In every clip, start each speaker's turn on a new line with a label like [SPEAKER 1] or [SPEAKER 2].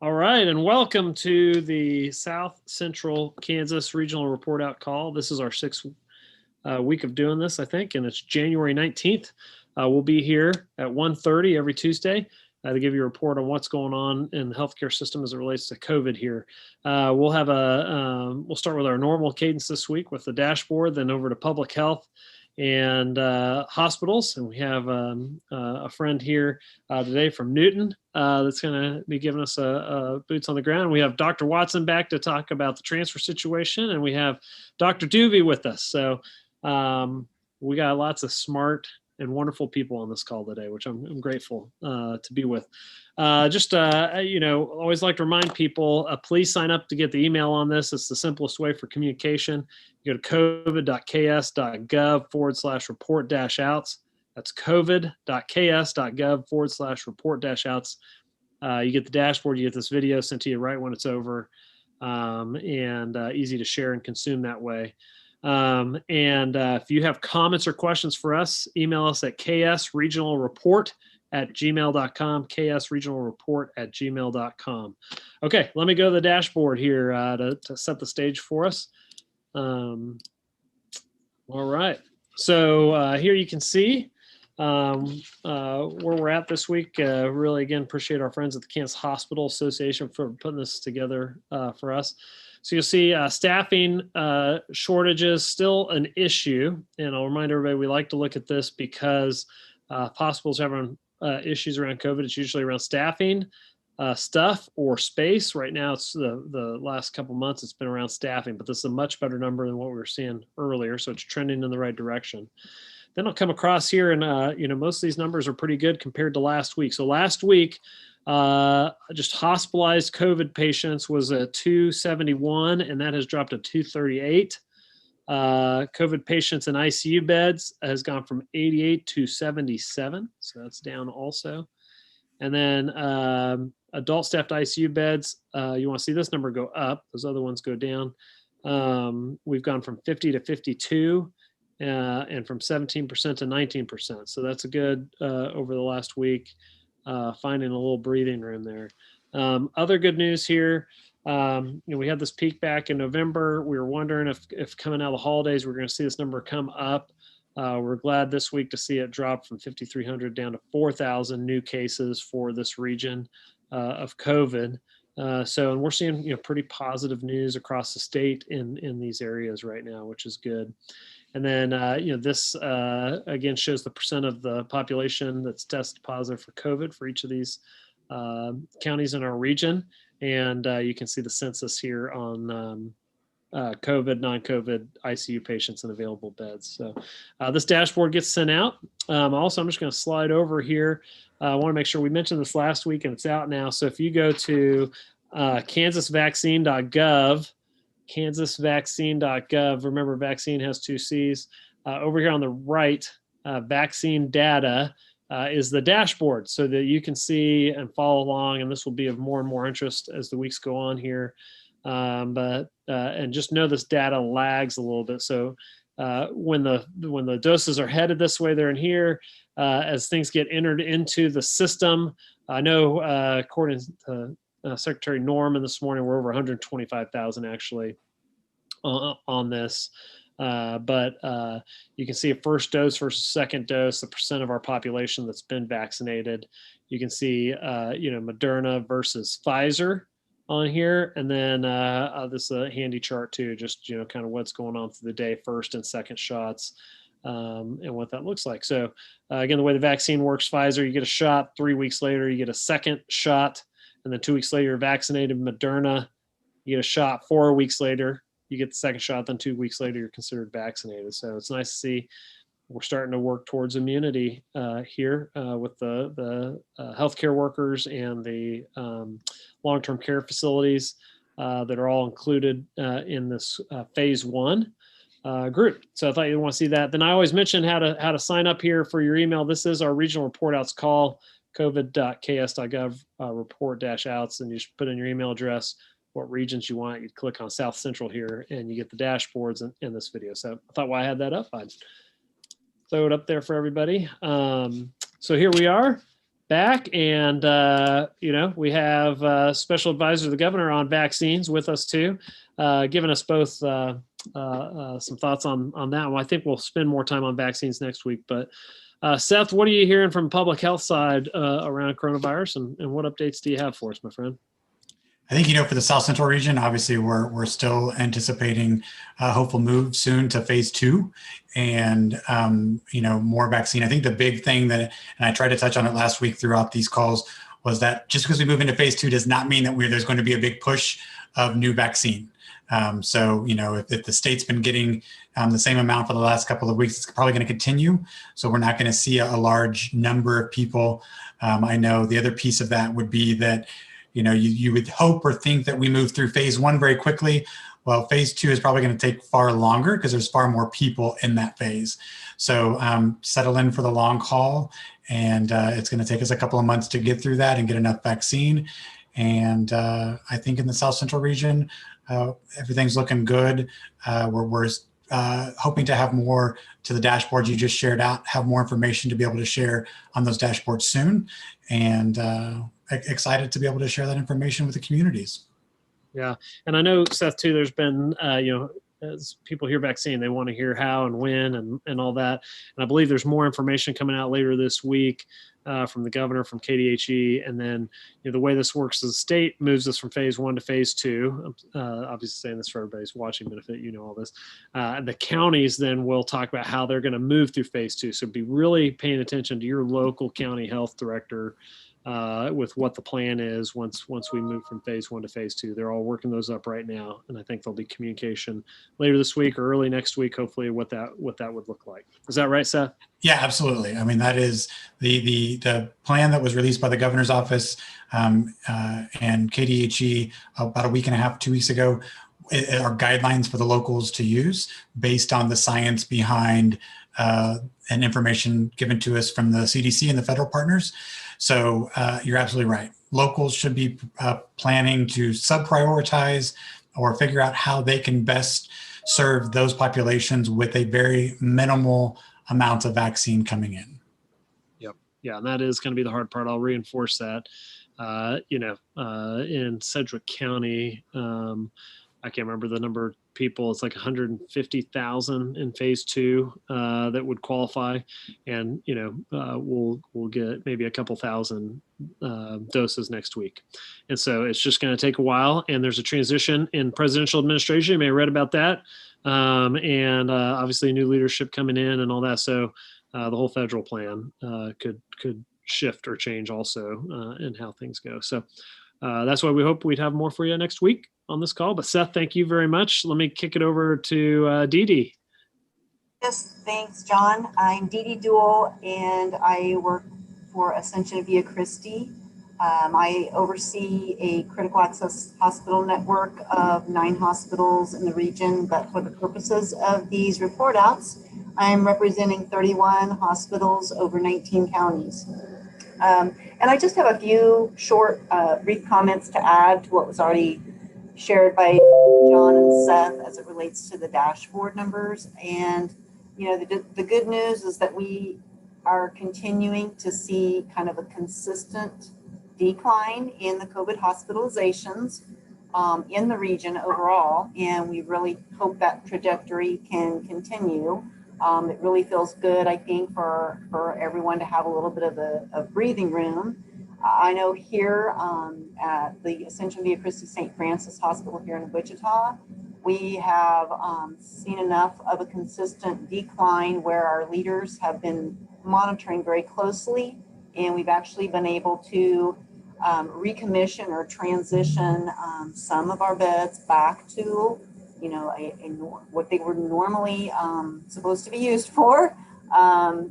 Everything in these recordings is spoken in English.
[SPEAKER 1] All right, and welcome to the South Central Kansas Regional Report Out Call. This is our sixth week of doing this, I think, and it's January 19th. We'll be here at 1:30 every Tuesday to give you a report on what's going on in the healthcare system as it relates to COVID here. We'll start with our normal cadence this week with the dashboard, then over to public health and hospitals. And we have a friend here today from Newton that's going to be giving us a boots on the ground. We have Dr. Watson back to talk about the transfer situation, and we have Dr. Duvey with us. So we got lots of smart and wonderful people on this call today, which I'm grateful to be with. Always like to remind people, please sign up to get the email on this. It's the simplest way for communication. You go to covid.ks.gov/report-outs. That's covid.ks.gov/report-outs. You get the dashboard, you get this video sent to you right when it's over, and easy to share and consume that way. If you have comments or questions for us, email us at ksregionalreport@gmail.com, ksregionalreport@gmail.com. Okay, let me go to the dashboard here to set the stage for us. All right, so here you can see where we're at this week. Really, again, appreciate our friends at the Kansas Hospital Association for putting this together for us. So you'll see staffing shortages still an issue. And I'll remind everybody, we like to look at this because hospitals having issues around COVID. It's usually around staffing, stuff, or space. Right now, it's the last couple months, it's been around staffing, but this is a much better number than what we were seeing earlier. So it's trending in the right direction. Then I'll come across here and, most of these numbers are pretty good compared to last week. So last week, just hospitalized COVID patients was a 271, and that has dropped to 238. COVID patients in ICU beds has gone from 88 to 77. So that's down also. And then adult staffed ICU beds, you want to see this number go up. Those other ones go down. We've gone from 50 to 52. And from 17% to 19%. So that's a good over the last week, finding a little breathing room there. Other good news here, we had this peak back in November. We were wondering if coming out of the holidays, we're going to see this number come up. We're glad this week to see it drop from 5,300 down to 4,000 new cases for this region of COVID. And we're seeing pretty positive news across the state in these areas right now, which is good. And then, this again shows the percent of the population that's tested positive for COVID for each of these counties in our region. And you can see the census here on COVID, non-COVID ICU patients and available beds. So this dashboard gets sent out. Also, I'm just going to slide over here. I want to make sure we mentioned this last week and it's out now. So if you go to kansasvaccine.gov, kansasvaccine.gov. Remember, vaccine has two C's. Over here on the right, vaccine data is the dashboard so that you can see and follow along. And this will be of more and more interest as the weeks go on here. And just know this data lags a little bit. So when the doses are headed this way, they're in here. As things get entered into the system, I know according to Secretary Norman this morning, we're over 125,000 actually on this. But you can see a first dose versus second dose, the percent of our population that's been vaccinated. You can see, Moderna versus Pfizer on here. And then this is a handy chart too, just, kind of what's going on through the day, first and second shots, and what that looks like. So again, the way the vaccine works, Pfizer, you get a shot, 3 weeks later, you get a second shot. And then 2 weeks later, you're vaccinated. Moderna, you get a shot. 4 weeks later, you get the second shot. Then 2 weeks later, you're considered vaccinated. So it's nice to see we're starting to work towards immunity here with the healthcare workers and the long-term care facilities that are all included in this phase 1 group. So I thought you'd want to see that. Then I always mention how to sign up here for your email. This is our regional report outs call. covid.ks.gov report-outs, and you just put in your email address, what regions you want. You click on South Central here and you get the dashboards in this video. So I thought while I had that up, I'd throw it up there for everybody. So here we are. back, and we have special advisor to the governor on vaccines with us too, giving us both some thoughts on that one. I think we'll spend more time on vaccines next week. But Seth, what are you hearing from public health side around coronavirus, and what updates do you have for us, my friend?
[SPEAKER 2] I think, for the South Central region, obviously we're still anticipating a hopeful move soon to phase 2 and, more vaccine. I think the big thing that, and I tried to touch on it last week throughout these calls, was that just because we move into phase 2 does not mean that there's going to be a big push of new vaccine. So, if the state's been getting the same amount for the last couple of weeks, it's probably going to continue. So we're not going to see a large number of people. I know the other piece of that would be that, you would hope or think that we move through phase 1 very quickly. Well, phase 2 is probably going to take far longer because there's far more people in that phase. So settle in for the long haul, and it's going to take us a couple of months to get through that and get enough vaccine. And I think in the South Central region, everything's looking good. We're hoping to have more to the dashboard you just shared out, have more information to be able to share on those dashboards soon. And excited to be able to share that information with the communities.
[SPEAKER 1] Yeah. And I know, Seth, too, there's been, as people hear vaccine, they want to hear how and when and all that. And I believe there's more information coming out later this week from the governor, from KDHE. And then, the way this works is the state moves us from phase 1 to phase 2. I'm obviously saying this for everybody's watching benefit, all this. The counties then will talk about how they're going to move through phase 2. So be really paying attention to your local county health director with what the plan is once we move from phase 1 to phase 2. They're all working those up right now, and I think there'll be communication later this week or early next week, hopefully, what that would look like. Is that right, Seth?
[SPEAKER 2] Yeah, absolutely. I mean, that is the plan that was released by the governor's office and KDHE about a week and a half, 2 weeks ago. Are guidelines for the locals to use based on the science behind and information given to us from the CDC and the federal partners. So you're absolutely right. Locals should be planning to sub-prioritize or figure out how they can best serve those populations with a very minimal amount of vaccine coming in.
[SPEAKER 1] Yep. Yeah, and that is going to be the hard part. I'll reinforce that. In Sedgwick County, I can't remember the number of people. It's like 150,000 in phase 2 that would qualify, and we'll get maybe a couple thousand doses next week. And so it's just going to take a while. And there's a transition in presidential administration. You may have read about that, and obviously new leadership coming in and all that. So the whole federal plan could shift or change also in how things go. So that's why we hope we'd have more for you next week on this call. But Seth, thank you very much. Let me kick it over to Dee Dee.
[SPEAKER 3] Yes, thanks, John. I'm Dee Dee Duell, and I work for Ascension Via Christi. I oversee a critical access hospital network of 9 hospitals in the region, but for the purposes of these report outs, I'm representing 31 hospitals over 19 counties. And I just have a few short, brief comments to add to what was already shared by John and Seth as it relates to the dashboard numbers. And, the good news is that we are continuing to see kind of a consistent decline in the COVID hospitalizations in the region overall. And we really hope that trajectory can continue. It really feels good, I think, for everyone to have a little bit of a breathing room. I know here at the Ascension Via Christi St. Francis Hospital here in Wichita, we have seen enough of a consistent decline where our leaders have been monitoring very closely, and we've actually been able to recommission or transition some of our beds back to what they were normally supposed to be used for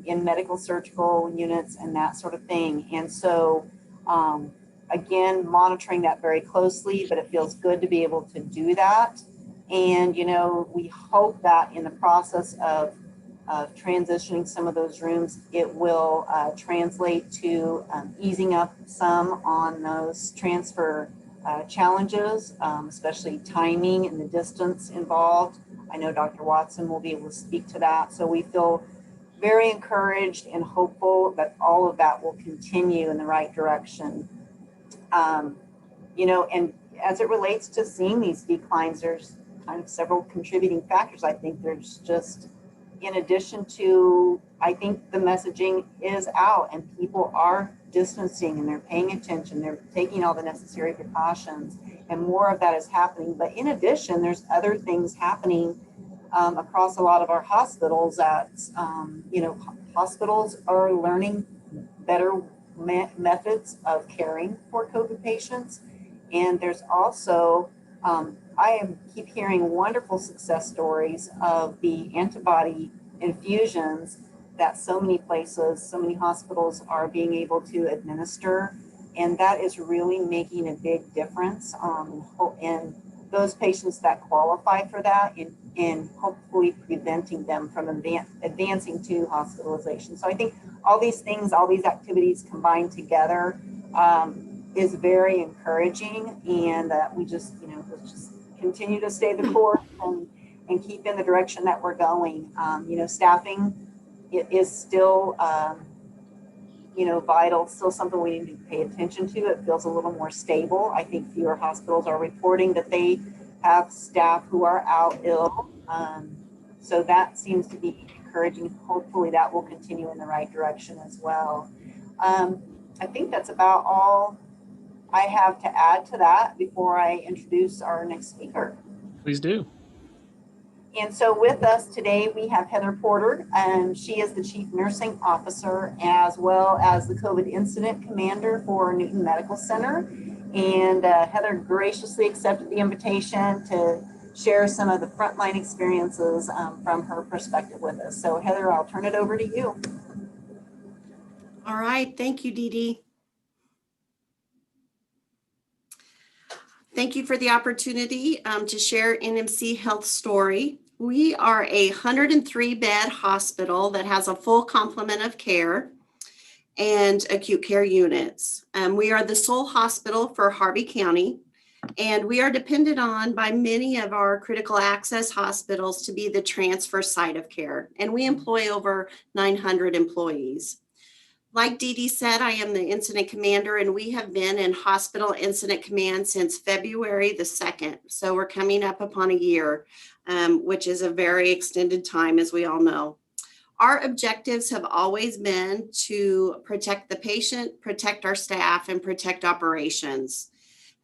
[SPEAKER 3] in medical surgical units and that sort of thing. And so, again, monitoring that very closely, but it feels good to be able to do that. And, we hope that in the process of transitioning some of those rooms, it will translate to easing up some on those transfer challenges, especially timing and the distance involved. I know Dr. Watson will be able to speak to that. So we feel very encouraged and hopeful that all of that will continue in the right direction. And as it relates to seeing these declines, there's kind of several contributing factors. I think there's just, in addition to, I think the messaging is out and people are distancing and they're paying attention, they're taking all the necessary precautions, and more of that is happening. But in addition, there's other things happening across a lot of our hospitals that, hospitals are learning better methods of caring for COVID patients. And there's also, I keep hearing wonderful success stories of the antibody infusions that so many places, so many hospitals are being able to administer. And that is really making a big difference in those patients that qualify for that, and hopefully preventing them from advancing to hospitalization. So I think all these things, all these activities combined together is very encouraging, and we just, let's just continue to stay the course and keep in the direction that we're going. Staffing is still, vital, still something we need to pay attention to. It feels a little more stable. I think fewer hospitals are reporting that they have staff who are out ill. So that seems to be encouraging. Hopefully that will continue in the right direction as well. I think that's about all I have to add to that before I introduce our next speaker.
[SPEAKER 1] Please do.
[SPEAKER 3] And so with us today, we have Heather Porter, and she is the Chief Nursing Officer as well as the COVID Incident Commander for Newton Medical Center. And Heather graciously accepted the invitation to share some of the frontline experiences from her perspective with us. So Heather, I'll turn it over to you.
[SPEAKER 4] All right, thank you, Dee Dee. Thank you for the opportunity to share NMC Health story. We are a 103-bed hospital that has a full complement of care and acute care units. We are the sole hospital for Harvey County, and we are depended on by many of our critical access hospitals to be the transfer site of care, and we employ over 900 employees. Like Dee Dee said, I am the incident commander, and we have been in hospital incident command since February the 2nd. So we're coming up upon a year, which is a very extended time, as we all know. Our objectives have always been to protect the patient, protect our staff, and protect operations.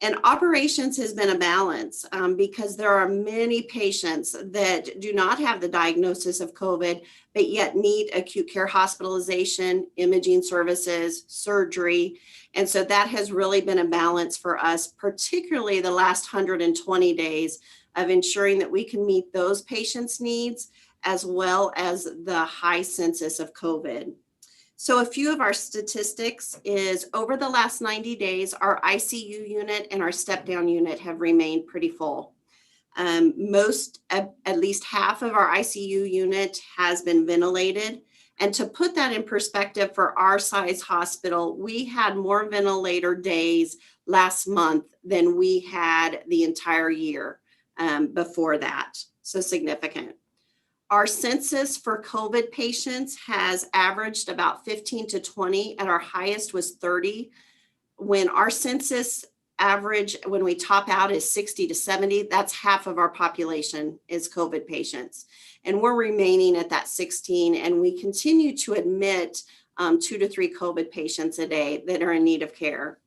[SPEAKER 4] And operations has been a balance because there are many patients that do not have the diagnosis of COVID, but yet need acute care hospitalization, imaging services, surgery. And so that has really been a balance for us, particularly the last 120 days of ensuring that we can meet those patients' needs as well as the high census of COVID. So a few of our statistics is over the last 90 days, our ICU unit and our step-down unit have remained pretty full. At least half of our ICU unit has been ventilated. And to put that in perspective for our size hospital, we had more ventilator days last month than we had the entire year before that. So significant. Our census for COVID patients has averaged about 15 to 20. At our highest was 30. When our census average, when we top out, is 60 to 70, that's half of our population is COVID patients. And we're remaining at that 16, and we continue to admit 2 to 3 COVID patients a day that are in need of care.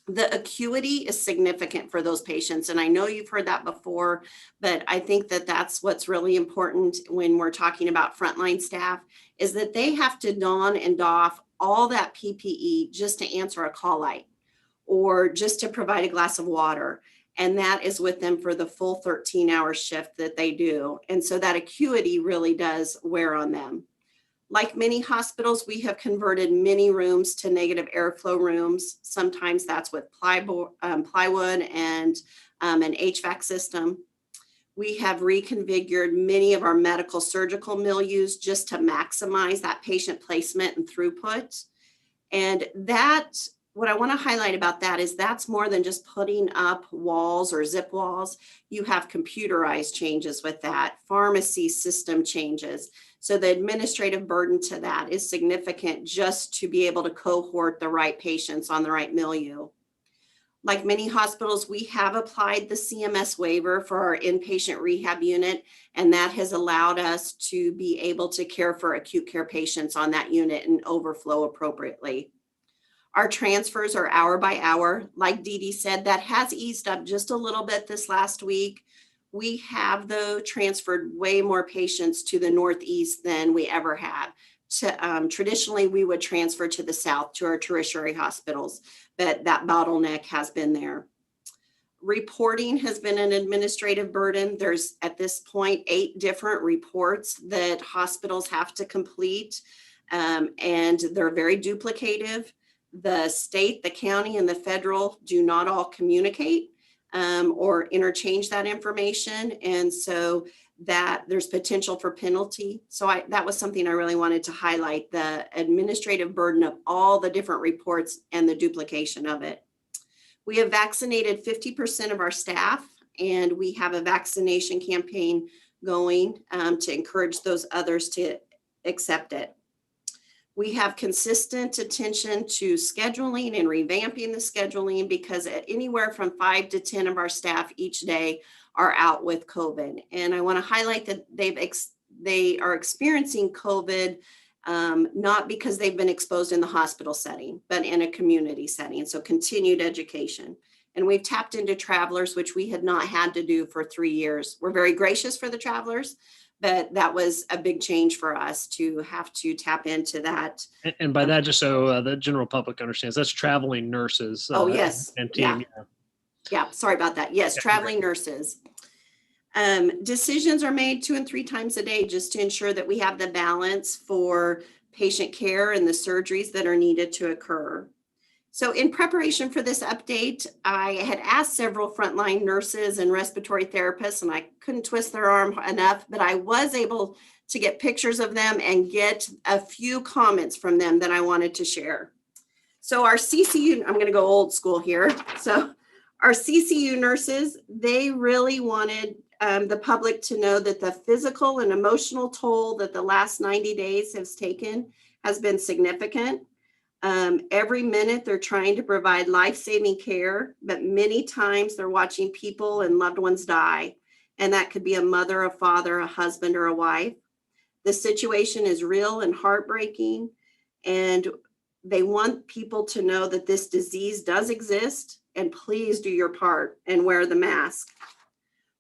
[SPEAKER 4] The acuity is significant for those patients. And I know you've heard that before, but I think that that's what's really important when we're talking about frontline staff, is that they have to don and doff all that PPE just to answer a call light or just to provide a glass of water. And that is with them for the full 13-hour shift that they do. And so that acuity really does wear on them. Like many hospitals, we have converted many rooms to negative airflow rooms. Sometimes that's with plywood and an HVAC system. We have reconfigured many of our medical surgical milieus just to maximize that patient placement and throughput. And that, what I want to highlight about that is that's more than just putting up walls or zip walls. You have computerized changes with that, pharmacy system changes. So the administrative burden to that is significant just to be able to cohort the right patients on the right milieu. Like many hospitals, we have applied the CMS waiver for our inpatient rehab unit, and that has allowed us to be able to care for acute care patients on that unit and overflow appropriately. Our transfers are hour by hour. Like Dee Dee said, that has eased up just a little bit this last week. We have, though, transferred way more patients to the Northeast than we ever have. Traditionally, we would transfer to the South to our tertiary hospitals, but that bottleneck has been there. Reporting has been an administrative burden. There's at this point 8 different reports that hospitals have to complete, and they're very duplicative. The state, the county, and the federal do not all communicate or interchange that information. And so that there's potential for penalty. So that was something I really wanted to highlight, the administrative burden of all the different reports and the duplication of it. We have vaccinated 50% of our staff, and we have a vaccination campaign going to encourage those others to accept it. We have consistent attention to scheduling and revamping the scheduling, because anywhere from 5 to 10 of our staff each day are out with COVID. And I want to highlight that they are experiencing COVID not because they've been exposed in the hospital setting, but in a community setting. So continued education. And we've tapped into travelers, which we had not had to do for 3 years. We're very gracious for the travelers, but that was a big change for us to have to tap into that.
[SPEAKER 1] And by that, just so the general public understands, that's traveling nurses.
[SPEAKER 4] Oh, yes.
[SPEAKER 1] And team.
[SPEAKER 4] Yeah, sorry about that. Yes, traveling nurses. Decisions are made 2 and 3 times a day just to ensure that we have the balance for patient care and the surgeries that are needed to occur. So in preparation for this update, I had asked several frontline nurses and respiratory therapists, and I couldn't twist their arm enough, but I was able to get pictures of them and get a few comments from them that I wanted to share. So our CCU, I'm going to go old school here. So our CCU nurses, they really wanted the public to know that the physical and emotional toll that the last 90 days has taken has been significant. Every minute they're trying to provide life-saving care, but many times they're watching people and loved ones die. And that could be a mother, a father, a husband, or a wife. The situation is real and heartbreaking, and they want people to know that this disease does exist, and please do your part and wear the mask.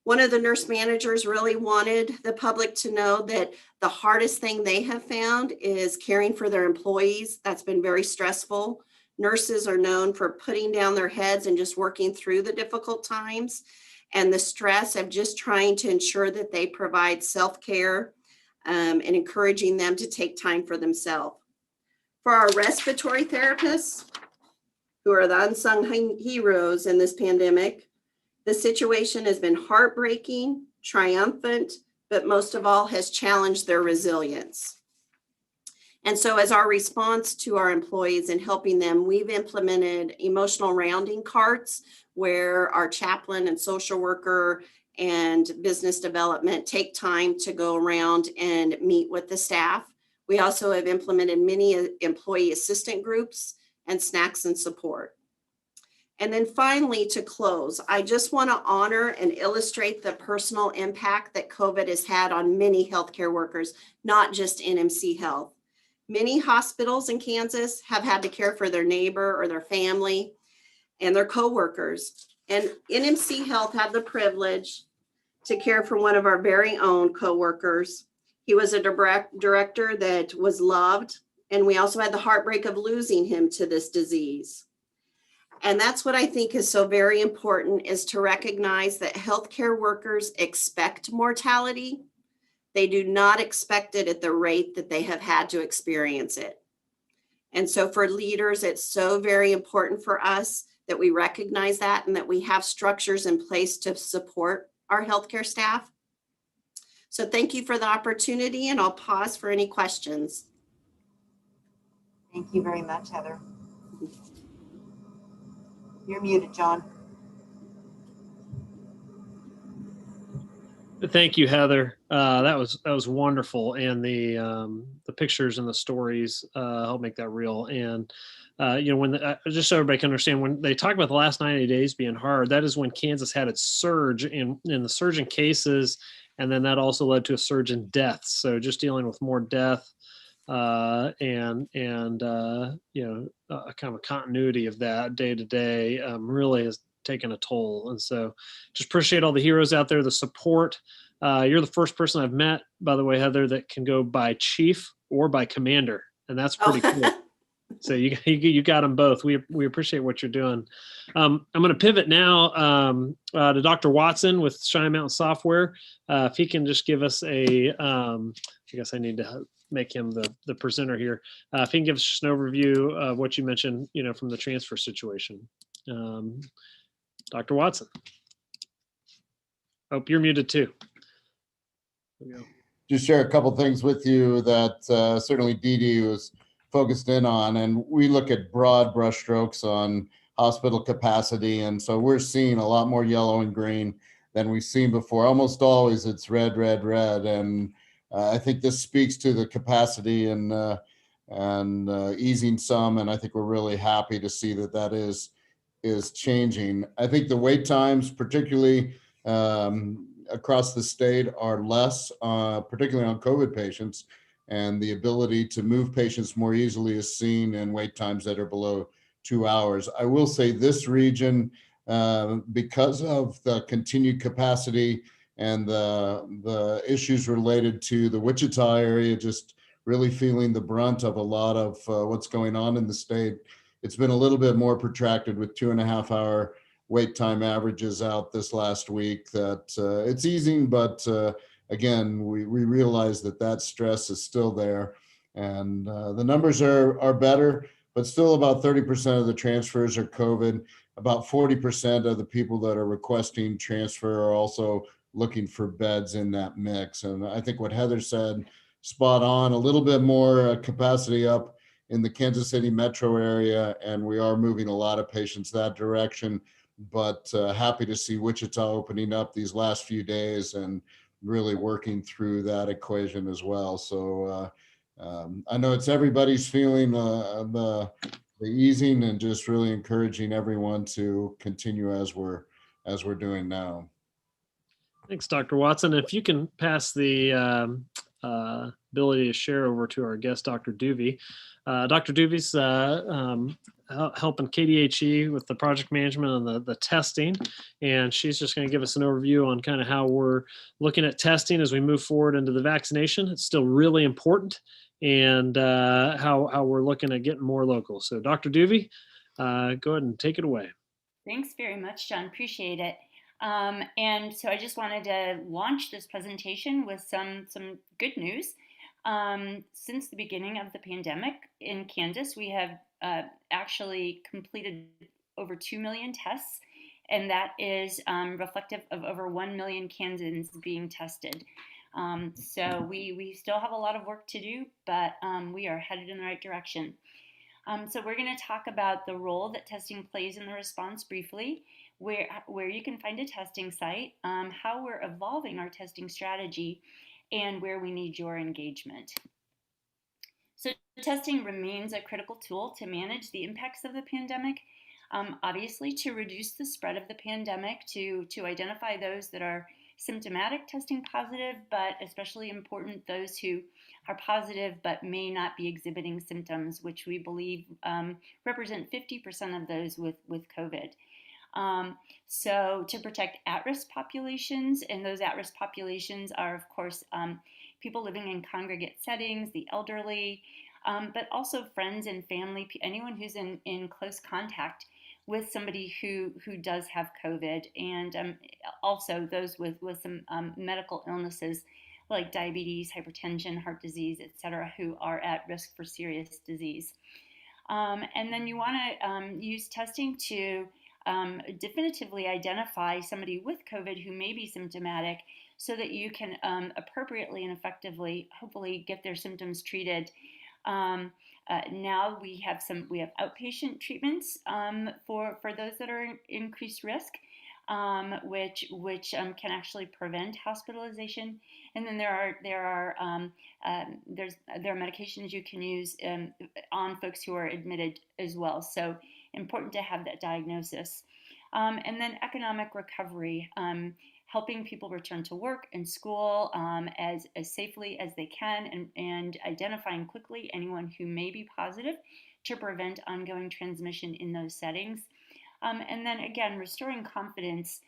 [SPEAKER 4] One of the nurse managers really wanted the public to know that the hardest thing they have found is caring for their employees. That's been very stressful. Nurses are known for putting down their heads and just working through the difficult times, and the stress of just trying to ensure that they provide self-care and encouraging them to take time for themselves. For our respiratory therapists, who are the unsung heroes in this pandemic, the situation has been heartbreaking, triumphant, but most of all has challenged their resilience. And so as our response to our employees and helping them, we've implemented emotional rounding carts where our chaplain and social worker and business development take time to go around and meet with the staff. We also have implemented many employee assistant groups and snacks and support. And then finally, to close, I just want to honor and illustrate the personal impact that COVID has had on many healthcare workers, not just NMC Health. Many hospitals in Kansas have had to care for their neighbor or their family and their coworkers. And NMC Health had the privilege to care for one of our very own coworkers. He was a director that was loved, and we also had the heartbreak of losing him to this disease. And that's what I think is so very important, is to recognize that healthcare workers expect mortality. They do not expect it at the rate that they have had to experience it. And so for leaders, it's so very important for us that we recognize that and that we have structures in place to support our healthcare staff. So thank you for the opportunity, and I'll pause for any questions.
[SPEAKER 3] Thank you very much, Heather. You're muted, John.
[SPEAKER 1] Thank you, Heather. That was wonderful, and the pictures and the stories help make that real. And when just so everybody can understand, when they talk about the last 90 days being hard, that is when Kansas had its surge in the surge in cases, and then that also led to a surge in deaths. So just dealing with more death and kind of a continuity of that day to day really has taken a toll. And so just appreciate all the heroes out there, the support. You're the first person I've met, by the way, Heather, that can go by chief or by commander, and that's pretty cool. So you got them both. We appreciate what you're doing. I'm going to pivot now to Dr. Watson with Shine Mountain Software. If he can just give us I guess I need to make him the presenter here. If he can give us just an overview of what you mentioned, from the transfer situation. Dr. Watson. Oh, you're muted too. There we go.
[SPEAKER 5] Just share a couple things with you that certainly Didi was focused in on, and we look at broad brushstrokes on hospital capacity, and so we're seeing a lot more yellow and green than we've seen before. Almost always it's red, red, red, and I think this speaks to the capacity and easing some, and I think we're really happy to see that is changing. I think the wait times, particularly across the state, are less, particularly on COVID patients, and the ability to move patients more easily is seen in wait times that are below 2 hours. I will say this region, because of the continued capacity and the issues related to the Wichita area, just really feeling the brunt of a lot of what's going on in the state. It's been a little bit more protracted with 2.5 hour wait time averages out this last week. That it's easing, but again, we realize that stress is still there, and the numbers are better, but still about 30% of the transfers are COVID. About 40% of the people that are requesting transfer are also looking for beds in that mix. And I think what Heather said, spot on, a little bit more capacity up in the Kansas City metro area, and we are moving a lot of patients that direction, but happy to see Wichita opening up these last few days and really working through that equation as well. So I know it's everybody's feeling the easing, and just really encouraging everyone to continue as we're doing now.
[SPEAKER 1] Thanks, Dr. Watson. If you can pass the ability to share over to our guest, Dr. Duvey. Dr. Duvey's helping KDHE with the project management and the testing, and she's just going to give us an overview on kind of how we're looking at testing as we move forward into the vaccination. It's still really important, and how we're looking at getting more local. So Dr. Duvey, go ahead and take it away.
[SPEAKER 6] Thanks very much, John. Appreciate it. And so I just wanted to launch this presentation with some good news. Since the beginning of the pandemic in Kansas, we have actually completed over 2 million tests, and that is reflective of over 1 million Kansans being tested. So we still have a lot of work to do, but we are headed in the right direction. So we're going to talk about the role that testing plays in the response briefly, where you can find a testing site, how we're evolving our testing strategy, and where we need your engagement. So testing remains a critical tool to manage the impacts of the pandemic, obviously to reduce the spread of the pandemic, to identify those that are symptomatic testing positive, but especially important, those who are positive but may not be exhibiting symptoms, which we believe represent 50% of those with COVID. So to protect at-risk populations, and those at-risk populations are, of course, people living in congregate settings, the elderly, but also friends and family, anyone who's in close contact with somebody who does have COVID, and also those with some medical illnesses like diabetes, hypertension, heart disease, etc., who are at risk for serious disease. And then you want to use testing to definitively identify somebody with COVID who may be symptomatic, so that you can appropriately and effectively, hopefully, get their symptoms treated. Now we have outpatient treatments for those that are increased risk, which can actually prevent hospitalization. And then there are medications you can use on folks who are admitted as well. So important to have that diagnosis. And then economic recovery, helping people return to work and school as safely as they can, and identifying quickly anyone who may be positive to prevent ongoing transmission in those settings. And then again, restoring confidence,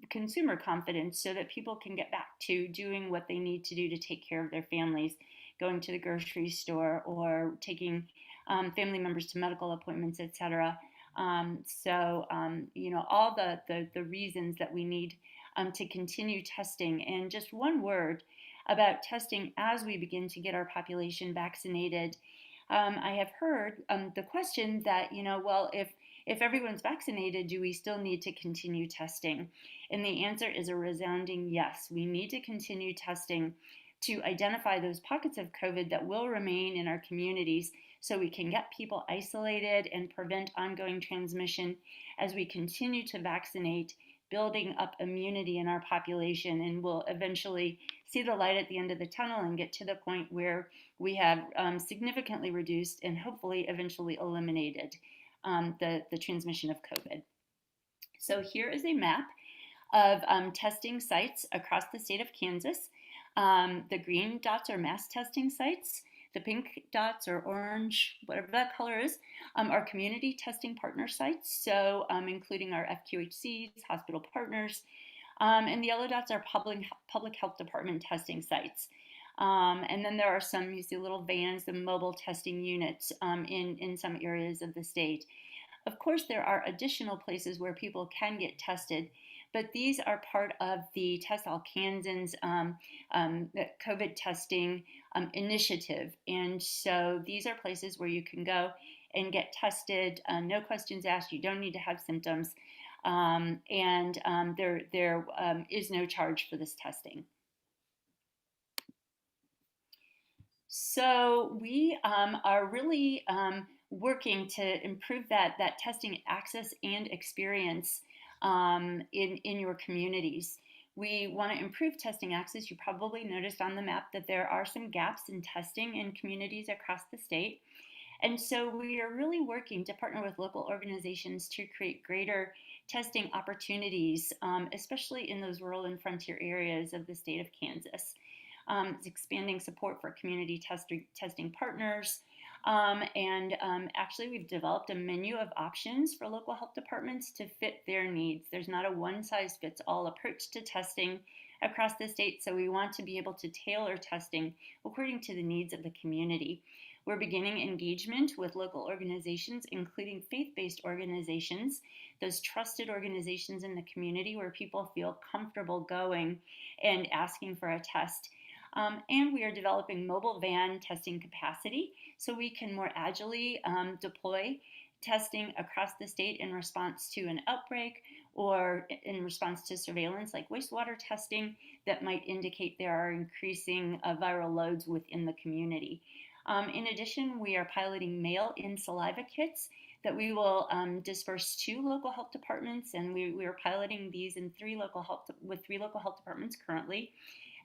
[SPEAKER 6] consumer confidence, so that people can get back to doing what they need to do to take care of their families, going to the grocery store or taking family members to medical appointments, etc. All the reasons that we need to continue testing. And just one word about testing as we begin to get our population vaccinated. I have heard the question that, well, if everyone's vaccinated, do we still need to continue testing? And the answer is a resounding yes. We need to continue testing to identify those pockets of COVID that will remain in our communities, so we can get people isolated and prevent ongoing transmission as we continue to vaccinate, building up immunity in our population, and we'll eventually see the light at the end of the tunnel and get to the point where we have significantly reduced and hopefully eventually eliminated the transmission of COVID. So here is a map of testing sites across the state of Kansas. The green dots are mass testing sites. The pink dots or orange, whatever that color is, are community testing partner sites, so including our FQHCs, hospital partners, and the yellow dots are public health department testing sites. And then there are some, you see little vans and mobile testing units in some areas of the state. Of course, there are additional places where people can get tested, but these are part of the Test All Kansans COVID testing initiative. And so these are places where you can go and get tested, no questions asked, you don't need to have symptoms, and there is no charge for this testing. So we are really working to improve that testing access and experience in your communities. We want to improve testing access. You probably noticed on the map that there are some gaps in testing in communities across the state. And so we are really working to partner with local organizations to create greater testing opportunities, especially in those rural and frontier areas of the state of Kansas. It's expanding support for community testing partners. Actually, we've developed a menu of options for local health departments to fit their needs. There's not a one-size-fits-all approach to testing across the state, so we want to be able to tailor testing according to the needs of the community. We're beginning engagement with local organizations, including faith-based organizations, those trusted organizations in the community where people feel comfortable going and asking for a test. And we are developing mobile van testing capacity so we can more agilely deploy testing across the state in response to an outbreak or in response to surveillance like wastewater testing that might indicate there are increasing viral loads within the community. In addition, we are piloting mail-in saliva kits that we will disperse to local health departments, and we are piloting these in three local health departments currently.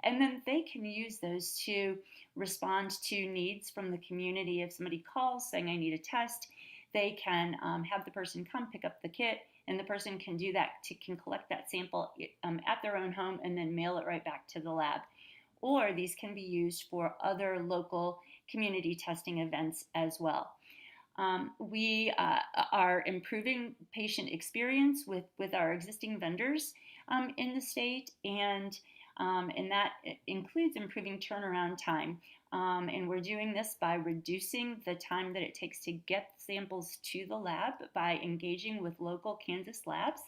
[SPEAKER 6] And then they can use those to respond to needs from the community. If somebody calls saying, I need a test, they can have the person come pick up the kit, and the person can do that, can collect that sample at their own home and then mail it right back to the lab. Or these can be used for other local community testing events as well. We are improving patient experience with our existing vendors in the state, and that includes improving turnaround time. And we're doing this by reducing the time that it takes to get samples to the lab by engaging with local Kansas labs,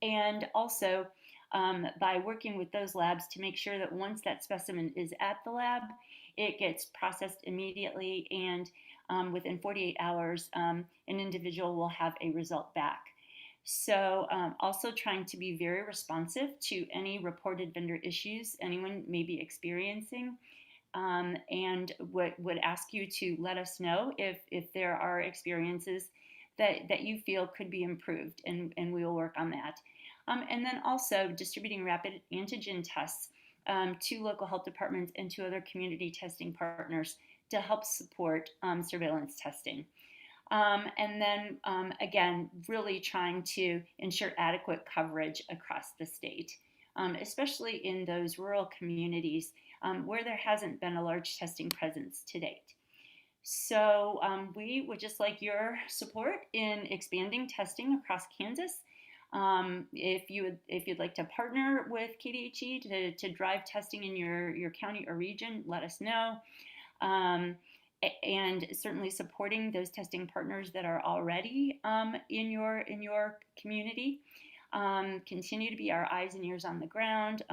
[SPEAKER 6] and also by working with those labs to make sure that once that specimen is at the lab, it gets processed immediately, and within 48 hours, an individual will have a result back. So also trying to be very responsive to any reported vendor issues anyone may be experiencing, and would ask you to let us know if there are experiences that you feel could be improved, and we will work on that. And then also distributing rapid antigen tests to local health departments and to other community testing partners to help support surveillance testing. And then again, really trying to ensure adequate coverage across the state, especially in those rural communities where there hasn't been a large testing presence to date. So we would just like your support in expanding testing across Kansas. If you'd like to partner with KDHE to drive testing in your county or region, let us know. And certainly supporting those testing partners that are already in your community. Continue to be our eyes and ears on the ground.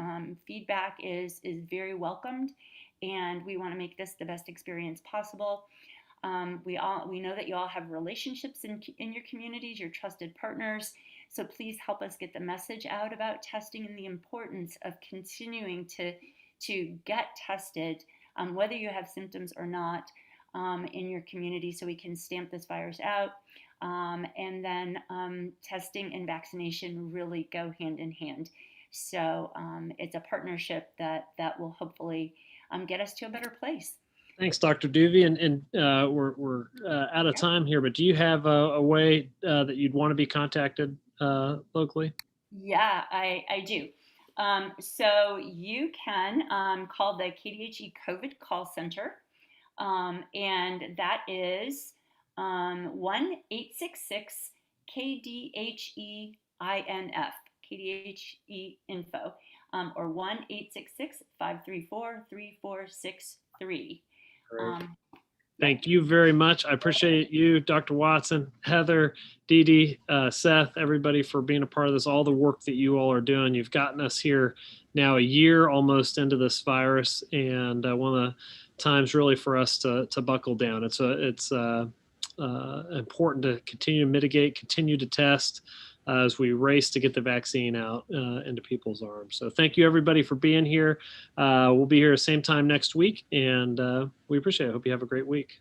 [SPEAKER 6] Feedback is very welcomed, and we want to make this the best experience possible. We know that you all have relationships in your communities, your trusted partners. So please help us get the message out about testing and the importance of continuing to get tested, whether you have symptoms or not, in your community, so we can stamp this virus out. And then testing and vaccination really go hand in hand. So it's a partnership that will hopefully get us to a better place.
[SPEAKER 1] Thanks, Dr. Duvey. And we're out of time here, but do you have a way that you'd want to be contacted locally?
[SPEAKER 6] Yeah, I do. So you can call the KDHE COVID call center, and that is 1-866-KDHE-INF, KDHE info, or 1-866-534-3463.
[SPEAKER 1] Thank you very much. I appreciate you, Dr. Watson, Heather, Dee Dee, Seth, everybody for being a part of this, all the work that you all are doing. You've gotten us here now a year almost into this virus, and one of the times really for us to buckle down. It's important to continue to mitigate, continue to test as we race to get the vaccine out into people's arms. So thank you everybody for being here. We'll be here same time next week, and we appreciate it. Hope you have a great week.